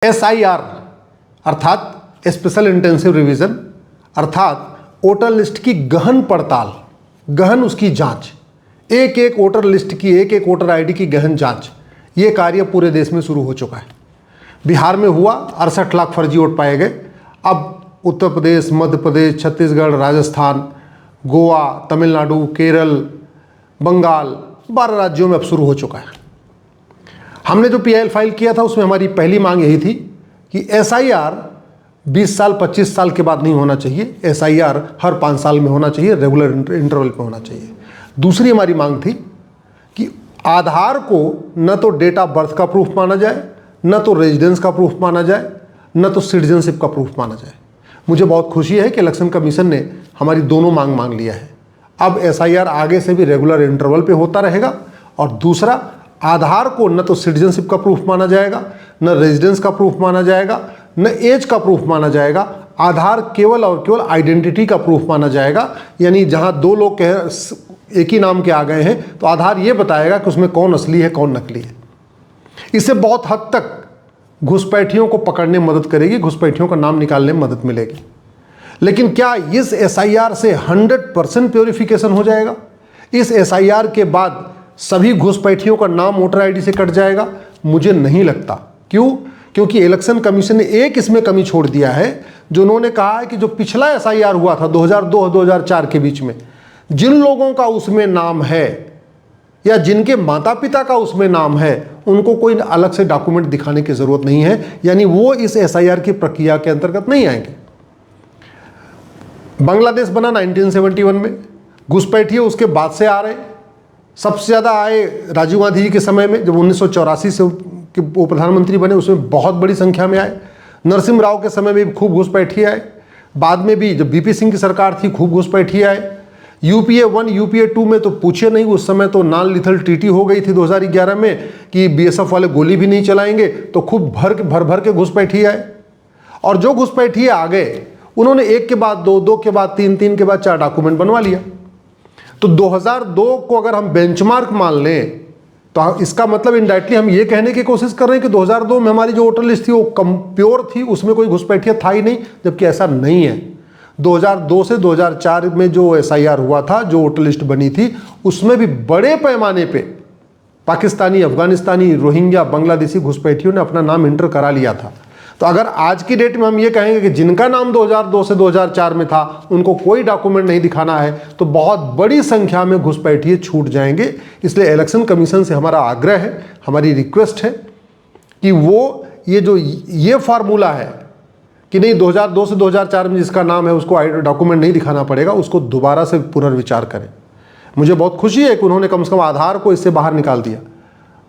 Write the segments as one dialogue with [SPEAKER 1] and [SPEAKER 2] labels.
[SPEAKER 1] SIR अर्थात special intensive revision अर्थात voter list की गहन पड़ताल, गहन उसकी जांच, एक एक वोटर लिस्ट की, एक एक वोटर आईडी की गहन जांच, ये कार्य पूरे देश में शुरू हो चुका है। बिहार में हुआ, 68 लाख फर्जी वोट पाए गए। अब उत्तर प्रदेश, मध्य प्रदेश, छत्तीसगढ़, राजस्थान, गोवा, तमिलनाडु, केरल, बंगाल, 12 राज्यों में अब शुरू हो चुका है। हमने जो PIL फाइल किया था उसमें हमारी पहली मांग यही थी कि SIR 20 साल 25 साल के बाद नहीं होना चाहिए, SIR हर 5 साल में होना चाहिए, रेगुलर इंटरवल पे होना चाहिए। दूसरी हमारी मांग थी कि आधार को न तो डेट ऑफ बर्थ का प्रूफ माना जाए, न तो रेजिडेंस का प्रूफ माना जाए, न तो सिटीजनशिप का प्रूफ माना जाए। मुझे बहुत खुशी है कि इलेक्शन कमीशन ने हमारी दोनों मांग मान लिया है। अब SIR आगे से भी रेगुलर इंटरवल पे होता रहेगा। और दूसरा, आधार को न तो सिटीजनशिप का प्रूफ माना जाएगा, न रेजिडेंस का प्रूफ माना जाएगा, न एज का प्रूफ माना जाएगा। आधार केवल और केवल आइडेंटिटी का प्रूफ माना जाएगा। यानी जहां दो लोग एक ही नाम के आ गए हैं तो आधार ये बताएगा कि उसमें कौन असली है कौन नकली है। इससे बहुत हद तक घुसपैठियों को पकड़ने में मदद करेगी, घुसपैठियों का नाम निकालने में मदद मिलेगी। लेकिन क्या इस SIR से 100% प्योरिफिकेशन हो जाएगा? इस SIR के बाद सभी घुसपैठियों का नाम वोटर आईडी से कट जाएगा? मुझे नहीं लगता। क्यों? क्योंकि इलेक्शन कमीशन ने एक इसमें कमी छोड़ दिया है, जो उन्होंने कहा है कि जो पिछला SIR हुआ था 2002-2004 के बीच में, जिन लोगों का उसमें नाम है या जिनके माता पिता का उसमें नाम है, उनको कोई अलग से डॉक्यूमेंट दिखाने की जरूरत नहीं है। यानी वो इस SIR की प्रक्रिया के अंतर्गत नहीं आएंगे। बांग्लादेश बना 1971 में, घुसपैठिए उसके बाद से आ रहे। सबसे ज़्यादा आए राजीव गांधी जी के समय में, जब 1984 से वो प्रधानमंत्री बने, उसमें बहुत बड़ी संख्या में आए। नरसिम्हा राव के समय में भी खूब घुसपैठिए आए। बाद में भी जब BP सिंह की सरकार थी, खूब घुसपैठिए आए। UPA 1 UPA 2 में तो पूछे नहीं, उस समय तो नॉन लिथल ट्रीटी हो गई थी 2011 में कि BSF वाले गोली भी नहीं चलाएंगे, तो खूब भर के घुसपैठिए आए। और जो घुसपैठिए आ गए, उन्होंने एक के बाद दो, दो के बाद तीन, तीन के बाद 4 डॉक्यूमेंट बनवा लिया। तो 2002 को अगर हम बेंचमार्क मान लें तो इसका मतलब इनडायरेक्टली हम ये कहने की कोशिश कर रहे हैं कि 2002 में हमारी जो वोटर लिस्ट थी वो कम प्योर थी, उसमें कोई घुसपैठिया था ही नहीं, जबकि ऐसा नहीं है। 2002 से 2004 में जो SIR हुआ था, जो वोटर लिस्ट बनी थी, उसमें भी बड़े पैमाने पे पाकिस्तानी, अफगानिस्तानी, रोहिंग्या, बांग्लादेशी घुसपैठियों ने अपना नाम इंटर करा लिया था। तो अगर आज की डेट में हम ये कहेंगे कि जिनका नाम 2002 से 2004 में था उनको कोई डॉक्यूमेंट नहीं दिखाना है, तो बहुत बड़ी संख्या में घुसपैठिए छूट जाएंगे। इसलिए इलेक्शन कमीशन से हमारा आग्रह है, हमारी रिक्वेस्ट है कि वो ये फार्मूला है कि नहीं 2002 से 2004 में जिसका नाम है उसको डॉक्यूमेंट नहीं दिखाना पड़ेगा, उसको दोबारा से पुनर्विचार करें। मुझे बहुत खुशी है कि उन्होंने कम से कम आधार को इससे बाहर निकाल दिया।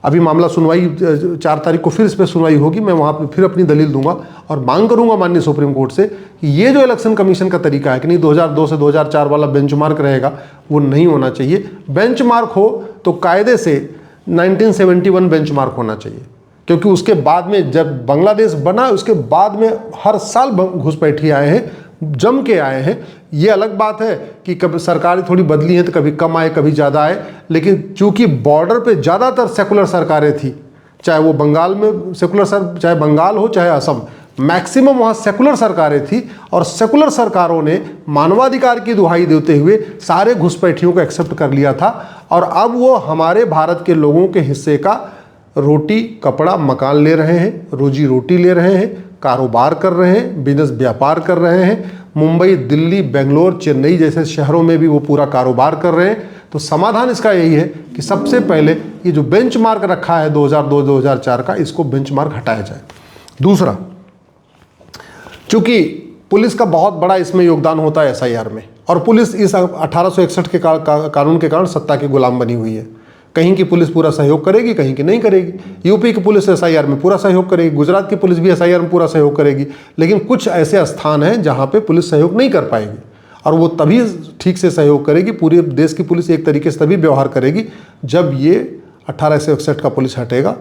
[SPEAKER 1] अभी मामला सुनवाई 4 तारीख को फिर इस पर सुनवाई होगी, मैं वहाँ पे फिर अपनी दलील दूंगा और मांग करूंगा माननीय सुप्रीम कोर्ट से कि ये जो इलेक्शन कमीशन का तरीका है कि नहीं 2002 से 2004 वाला बेंचमार्क रहेगा, वो नहीं होना चाहिए। बेंचमार्क हो तो कायदे से 1971 बेंचमार्क होना चाहिए, क्योंकि उसके बाद में जब बांग्लादेश बना उसके बाद में हर साल घुसपैठिए आए हैं, जम के आए हैं। ये अलग बात है कि कभी सरकारें थोड़ी बदली हैं तो कभी कम आए कभी ज़्यादा आए, लेकिन चूंकि बॉर्डर पे ज़्यादातर सेकुलर सरकारें थी, चाहे वो बंगाल में चाहे बंगाल हो चाहे असम, मैक्सिमम वहाँ सेकुलर सरकारें थी। और सेकुलर सरकारों ने मानवाधिकार की दुहाई देते हुए सारे घुसपैठियों को एक्सेप्ट कर लिया था। और अब वो हमारे भारत के लोगों के हिस्से का रोटी कपड़ा मकान ले रहे हैं, रोजी रोटी ले रहे हैं, कारोबार कर रहे हैं, बिजनेस व्यापार कर रहे हैं। मुंबई, दिल्ली, बेंगलोर, चेन्नई जैसे शहरों में भी वो पूरा कारोबार कर रहे हैं। तो समाधान इसका यही है कि सबसे पहले ये जो बेंचमार्क रखा है 2002-2004 का, इसको बेंचमार्क हटाया जाए। दूसरा, चूंकि पुलिस का बहुत बड़ा इसमें योगदान होता है SIR में, और पुलिस इस 1861 के कानून के कारण सत्ता की गुलाम बनी हुई है। कहीं की पुलिस पूरा सहयोग करेगी, कहीं की नहीं करेगी। यूपी की पुलिस SIR में पूरा सहयोग करेगी, गुजरात की पुलिस भी SIR में पूरा सहयोग करेगी। लेकिन कुछ ऐसे स्थान हैं जहां पे पुलिस सहयोग नहीं कर पाएगी, और वो तभी ठीक से सहयोग करेगी, पूरे देश की पुलिस एक तरीके से तभी व्यवहार करेगी जब ये 1861 का पुलिस हटेगा।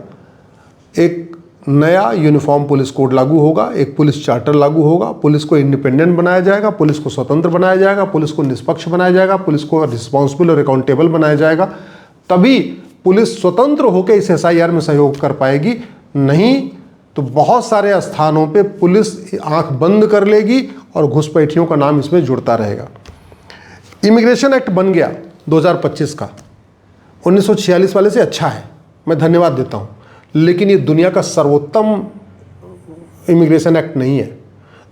[SPEAKER 1] एक नया यूनिफॉर्म पुलिस कोड लागू होगा, एक पुलिस चार्टर लागू होगा, पुलिस को इंडिपेंडेंट बनाया जाएगा, पुलिस को स्वतंत्र बनाया जाएगा, पुलिस को निष्पक्ष बनाया जाएगा, पुलिस को रिस्पॉन्सिबल और अकाउंटेबल बनाया जाएगा। तभी पुलिस स्वतंत्र होकर इस SIR में सहयोग कर पाएगी। नहीं तो बहुत सारे स्थानों पे पुलिस आंख बंद कर लेगी और घुसपैठियों का नाम इसमें जुड़ता रहेगा। इमिग्रेशन एक्ट बन गया 2025 का, 1946 वाले से अच्छा है, मैं धन्यवाद देता हूँ, लेकिन ये दुनिया का सर्वोत्तम इमिग्रेशन एक्ट नहीं है।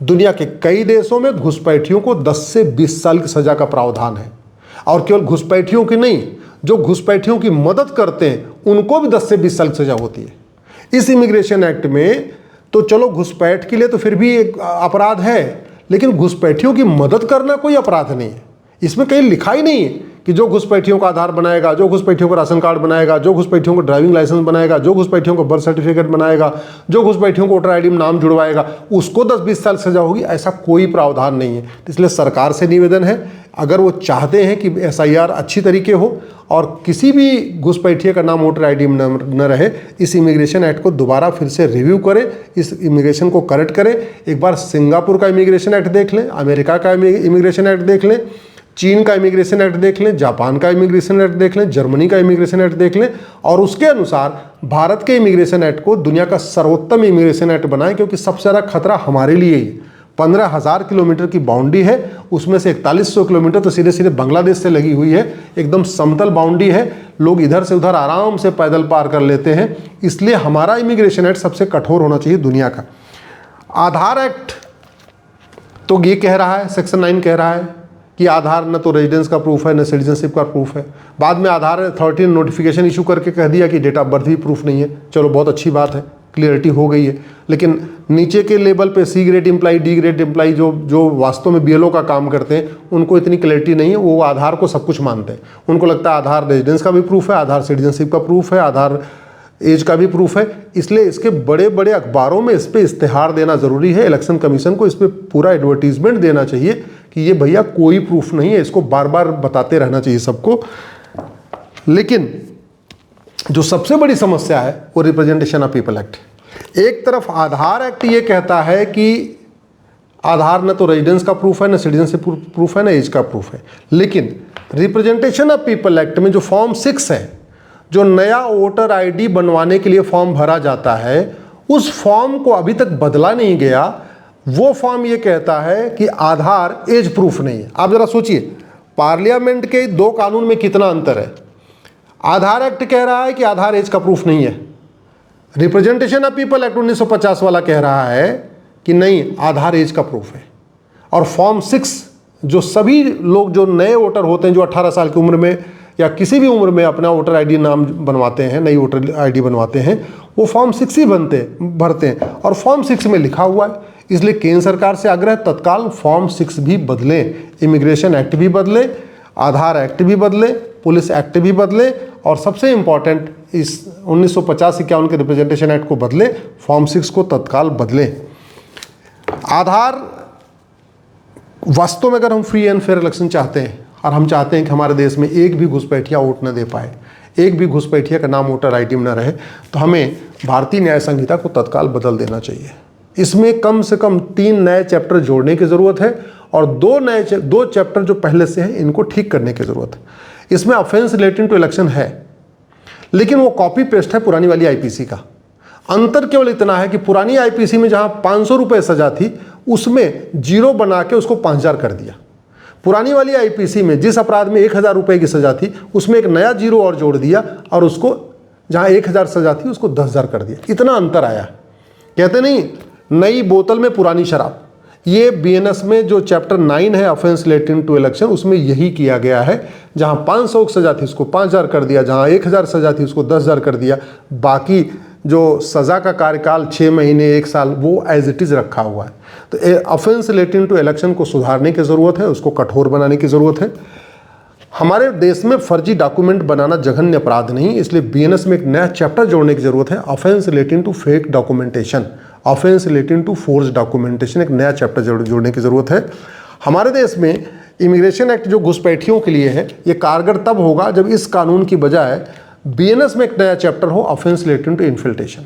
[SPEAKER 1] दुनिया के कई देशों में घुसपैठियों को 10 से 20 साल की सज़ा का प्रावधान है, और केवल घुसपैठियों की नहीं, जो घुसपैठियों की मदद करते हैं उनको भी 10 से 20 साल की सज़ा होती है। इस इमिग्रेशन एक्ट में तो चलो घुसपैठ के लिए तो फिर भी एक अपराध है, लेकिन घुसपैठियों की मदद करना कोई अपराध नहीं है। इसमें कहीं लिखा ही नहीं है कि जो घुसपैठियों का आधार बनाएगा, जो घुसपैठियों का राशन कार्ड बनाएगा, जो घुसपैठियों को ड्राइविंग लाइसेंस बनाएगा, जो घुसपैठियों को बर्थ सर्टिफिकेट बनाएगा, जो घुसपैठियों को वोटर आईडी में नाम जुड़वाएगा, उसको 10-20 साल सजा होगी, ऐसा कोई प्रावधान नहीं है। इसलिए सरकार से निवेदन है, अगर वो चाहते हैं कि SIR अच्छी तरीके हो और किसी भी घुसपैठिए का नाम वोटर आईडी में न रहे, इस इमिग्रेशन एक्ट को दोबारा फिर से रिव्यू करें, इस इमिग्रेशन को करेक्ट करें। एक बार सिंगापुर का इमिग्रेशन एक्ट देख लें, अमेरिका का इमिग्रेशन एक्ट देख लें, चीन का इमिग्रेशन एक्ट देख लें, जापान का इमिग्रेशन एक्ट देख लें, जर्मनी का इमिग्रेशन एक्ट देख लें, और उसके अनुसार भारत के इमिग्रेशन एक्ट को दुनिया का सर्वोत्तम इमिग्रेशन एक्ट बनाएं, क्योंकि सबसे ज़्यादा खतरा हमारे लिए ही। 15,000 किलोमीटर की बाउंड्री है, उसमें से 4100 किलोमीटर तो सीधे सीधे बांग्लादेश से लगी हुई है, एकदम समतल बाउंड्री है, लोग इधर से उधर आराम से पैदल पार कर लेते हैं। इसलिए हमारा इमिग्रेशन एक्ट सबसे कठोर होना चाहिए दुनिया का। आधार एक्ट तो ये कह रहा है, सेक्शन 9 कह रहा है कि आधार न तो रेजिडेंस का प्रूफ है, न सिटीजनशिप का प्रूफ है। बाद में आधार अथॉरिटी ने नोटिफिकेशन इशू करके कह दिया कि डेट ऑफ बर्थ भी प्रूफ नहीं है। चलो बहुत अच्छी बात है, क्लियरिटी हो गई है। लेकिन नीचे के लेवल पे C grade employee, D grade employee जो वास्तव में BLO का काम करते हैं, उनको इतनी क्लियरिटी नहीं है। वो आधार को सब कुछ मानते हैं, उनको लगता है आधार रेजिडेंस का भी प्रूफ है, आधार सिटीजनशिप का प्रूफ है, आधार एज का भी प्रूफ है। इसलिए इसके बड़े बड़े अखबारों में इस पर इश्तेहार देना ज़रूरी है। इलेक्शन कमीशन को इस पर पूरा एडवर्टीजमेंट देना चाहिए कि ये भैया कोई प्रूफ नहीं है, इसको बार बार बताते रहना चाहिए सबको। लेकिन जो सबसे बड़ी समस्या है वो रिप्रेजेंटेशन ऑफ पीपल एक्ट। एक तरफ आधार एक्ट ये कहता है कि आधार न तो रेजिडेंस का प्रूफ है, न सिटीजनशिप प्रूफ है, न एज का प्रूफ है, लेकिन रिप्रेजेंटेशन ऑफ पीपल एक्ट में जो फॉर्म 6 है, जो नया वोटर आईडी बनवाने के लिए फॉर्म भरा जाता है, उस फॉर्म को अभी तक बदला नहीं गया। वो फॉर्म ये कहता है कि आधार एज प्रूफ नहीं है। आप जरा सोचिए, पार्लियामेंट के 2 कानून में कितना अंतर है। आधार एक्ट कह रहा है कि आधार एज का प्रूफ नहीं है, रिप्रेजेंटेशन ऑफ पीपल एक्ट 1950 वाला कह रहा है कि नहीं, आधार एज का प्रूफ है। और फॉर्म 6 जो सभी लोग जो नए वोटर होते हैं, जो 18 साल की उम्र में या किसी भी उम्र में अपना वोटर आईडी नाम बनवाते हैं, नई वोटर आईडी बनवाते हैं, वो फॉर्म 6 ही भरते हैं। और फॉर्म 6 में लिखा हुआ है। इसलिए केंद्र सरकार से आग्रह, तत्काल फॉर्म 6 भी बदलें, इमिग्रेशन एक्ट भी बदलें, आधार एक्ट भी बदलें, पुलिस एक्ट भी बदलें, और सबसे इम्पॉर्टेंट इस 1950-51 के रिप्रेजेंटेशन एक्ट को बदलें, फॉर्म 6 को तत्काल बदलें। आधार वास्तव में अगर हम फ्री एंड फेयर इलेक्शन चाहते हैं, और हम चाहते हैं कि हमारे देश में एक भी घुसपैठिया वोट न दे पाए, एक भी घुसपैठिया का नाम वोटर आईडी में न रहे, तो हमें भारतीय न्याय संहिता को तत्काल बदल देना चाहिए। इसमें कम से कम 3 नए चैप्टर जोड़ने की ज़रूरत है, और 2 चैप्टर जो पहले से हैं इनको ठीक करने की ज़रूरत है। इसमें ऑफेंस रिलेटिंग टू इलेक्शन है, लेकिन वो कॉपी पेस्ट है पुरानी वाली IPC का। अंतर केवल इतना है कि पुरानी IPC में जहाँ 500 रुपये सज़ा थी, उसमें 0 बना के उसको 5000 कर दिया। पुरानी वाली IPC में जिस अपराध में 1000 रुपये की सज़ा थी, उसमें एक नया 0 और जोड़ दिया, और उसको जहाँ 1000 सज़ा थी उसको 10,000 कर दिया। इतना अंतर आया। कहते नहीं, नई बोतल में पुरानी शराब। ये BNS में जो चैप्टर 9 है ऑफेंस रिलेटिंग टू इलेक्शन, उसमें यही किया गया है। जहाँ 500 की सज़ा थी उसको 5000 कर दिया, जहाँ 1000 सज़ा थी उसको 10,000 कर दिया। बाकी जो सज़ा का कार्यकाल 6 महीने 1 साल, वो एज इट इज़ रखा हुआ है। तो ऑफेंस रिलेटिंग टू इलेक्शन को सुधारने की ज़रूरत है, उसको कठोर बनाने की ज़रूरत है। हमारे देश में फर्जी डॉक्यूमेंट बनाना जघन्य अपराध नहीं, इसलिए BNS में एक नया चैप्टर जोड़ने की ज़रूरत है, offence relating to fake documentation, offence relating to force documentation, एक नया चैप्टर जोड़ने की ज़रूरत है। हमारे देश में इमिग्रेशन एक्ट जो घुसपैठियों के लिए है, ये कारगर तब होगा जब इस कानून की बजाय BNS में एक नया चैप्टर हो, offence relating to infiltration.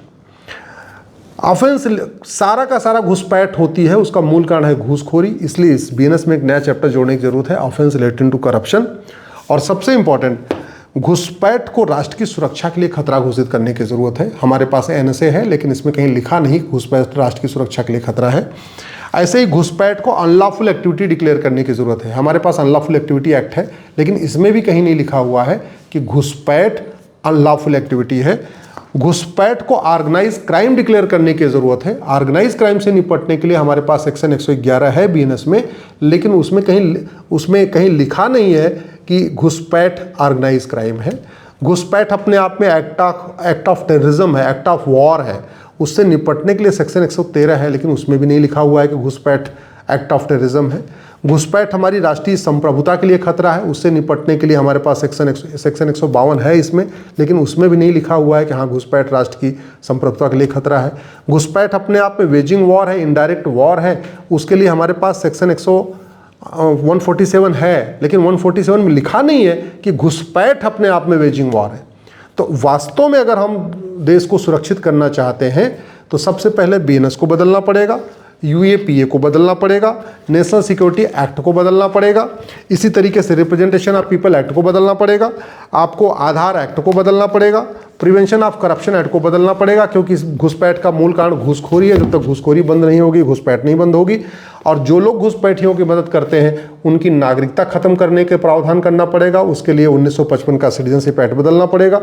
[SPEAKER 1] Offence सारा का सारा घुसपैठ होती है, उसका मूल कारण है घूसखोरी, इसलिए इस BNS में एक नया चैप्टर जोड़ने की जरूरत है, ऑफेंस रिलेटिंग टू करप्शन। और सबसे इंपॉर्टेंट, घुसपैठ को राष्ट्र की सुरक्षा के लिए खतरा घोषित करने की जरूरत है। हमारे पास एनएसए है लेकिन इसमें कहीं लिखा नहीं घुसपैठ राष्ट्र की सुरक्षा के लिए खतरा है। ऐसे ही घुसपैठ को अनलॉफुल एक्टिविटी डिक्लेयर करने की जरूरत है। हमारे पास अनलॉफुल एक्टिविटी एक्ट है लेकिन इसमें भी कहीं नहीं लिखा हुआ है कि घुसपैठ अनलॉफुल एक्टिविटी है। घुसपैठ को ऑर्गेनाइज क्राइम डिक्लेयर करने की जरूरत है। ऑर्गेनाइज क्राइम से निपटने के लिए हमारे पास सेक्शन 111 है बीएनएस में, लेकिन उसमें कहीं लिखा नहीं है कि घुसपैठ ऑर्गेनाइज क्राइम है। घुसपैठ अपने आप में एक्ट ऑफ टेररिज्म है, एक्ट ऑफ वॉर है, उससे निपटने के लिए सेक्शन 113 है, लेकिन उसमें भी नहीं लिखा हुआ है कि घुसपैठ एक्ट ऑफ टेररिज्म है। घुसपैठ हमारी राष्ट्रीय संप्रभुता के लिए खतरा है, उससे निपटने के लिए हमारे पास सेक्शन 152 है इसमें, लेकिन उसमें भी नहीं लिखा हुआ है कि हाँ घुसपैठ राष्ट्र की संप्रभुता के लिए खतरा है। घुसपैठ अपने आप में वेजिंग वॉर है, इनडायरेक्ट वॉर है, उसके लिए हमारे पास सेक्शन 147 है, लेकिन 147 में लिखा नहीं है कि घुसपैठ अपने आप में वेजिंग वॉर है। तो वास्तव में अगर हम देश को सुरक्षित करना चाहते हैं तो सबसे पहले बीएनएस को बदलना पड़ेगा, यूएपीए को बदलना पड़ेगा, नेशनल सिक्योरिटी एक्ट को बदलना पड़ेगा, इसी तरीके से रिप्रेजेंटेशन ऑफ पीपल एक्ट को बदलना पड़ेगा, आपको आधार एक्ट को बदलना पड़ेगा, प्रिवेंशन ऑफ करप्शन एक्ट को बदलना पड़ेगा, क्योंकि इस घुसपैठ का मूल कारण घूसखोरी है। जब तक घूसखोरी बंद नहीं होगी घुसपैठ नहीं बंद होगी। और जो लोग घुसपैठियों की मदद करते हैं उनकी नागरिकता खत्म करने के प्रावधान करना पड़ेगा, उसके लिए 1955 का सिटीजनशिप एक्ट बदलना पड़ेगा।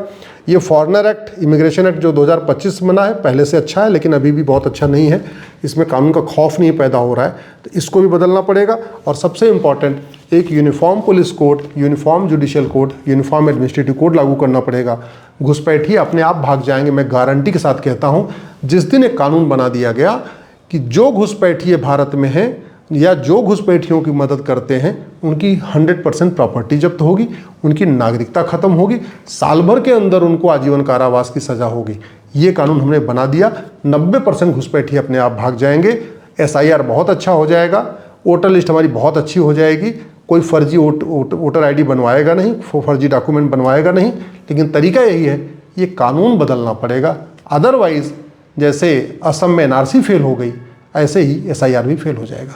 [SPEAKER 1] ये फॉरेनर एक्ट, इमिग्रेशन एक्ट जो 2025 बना है पहले से अच्छा है, लेकिन अभी भी बहुत अच्छा नहीं है, इसमें कानून का खौफ नहीं पैदा हो रहा है, तो इसको भी बदलना पड़ेगा। और सबसे इम्पॉर्टेंट एक uniform police code, uniform judicial code, uniform administrative code लागू करना पड़ेगा। घुसपैठी अपने आप भाग जाएंगे, मैं गारंटी के साथ कहता हूँ। जिस दिन एक कानून बना दिया गया कि जो घुसपैठिए भारत में हैं या जो घुसपैठियों की मदद करते हैं उनकी 100% प्रॉपर्टी जब्त होगी, उनकी नागरिकता खत्म होगी, साल भर के अंदर उनको आजीवन कारावास की सजा होगी। ये कानून हमने बना दिया, 90% घुसपैठिए अपने आप भाग जाएंगे, एसआईआर बहुत अच्छा हो जाएगा, वोटर लिस्ट हमारी बहुत अच्छी हो जाएगी, कोई फर्जी वोटर आईडी बनवाएगा नहीं, फर्जी डॉक्यूमेंट बनवाएगा नहीं। लेकिन तरीका यही है, ये कानून बदलना पड़ेगा। अदरवाइज जैसे असम में एनआरसी फेल हो गई, ऐसे ही एसआईआर भी फेल हो जाएगा।